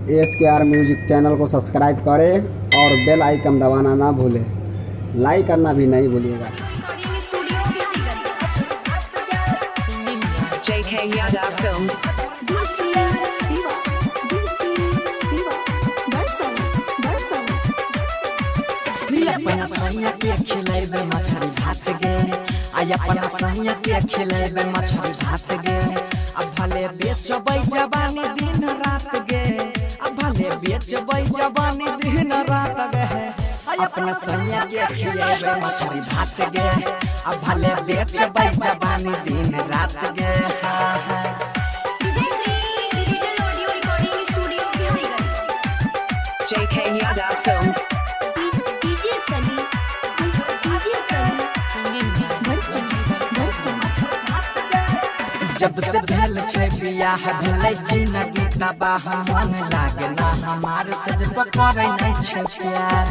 ASKR music channel को subscribe करें और बेल आइकन दबाना ना भूलें। लाइक करना भी नहीं भूलिएगा। JK Yadav Films. अपना सैया के खिलेबे मछली भात गे, अपना सैया के खिलेबे मछली भात गे। अब भले बेचबै जवानी दिन रात गे, अब भले बेचबै जवानी दिन रात गे। अपना सैया के खिलेबे मछली भात गे, अब भले बेचबै जवानी दिन रात गे। JK Yadav Films. जब से भेल छै बियाह भेलै जिंदगी तबाह, मन लागे ना हमार सज पकड़ै नै छै प्यार।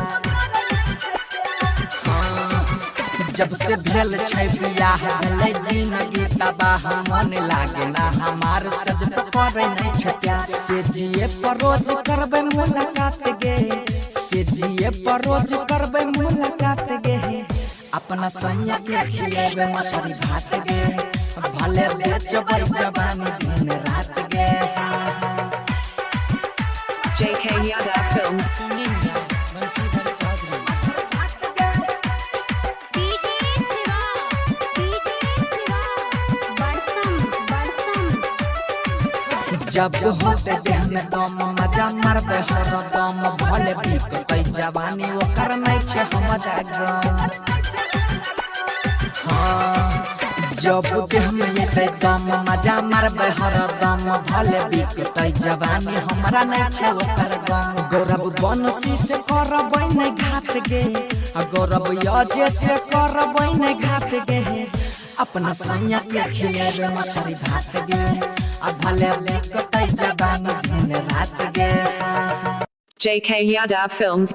जब से भेल छै बियाह भेलै जिंदगी तबाह, मन लागे ना हमार सज पकड़ै नै छै प्यार। से जिए पर रोज करबै मुलाकात गे, से जिए पर रोज करबै मुलाकात गे। अपना सैया के खिलेबे मछली भात गे, भले बेचबै जवानी दिन रात गे। JK Yadav Films. जब होते देह में दम मजा मारबे हरदम, भले बिकतै जवानी ओकर नै छै हमरा गम। जब देह में एतै दम मजा मारबे हरदम, भले बिकतै जवानी हमरा नै छै ओकर गम। गौरव बनसी से करबै नै घात गे, गौरव यजे से करबै नै घात गे। अपना सैया के खिलेबे मछली भात गे, भले बिकतै जवानी दिन रात गे। JK Yadav Films.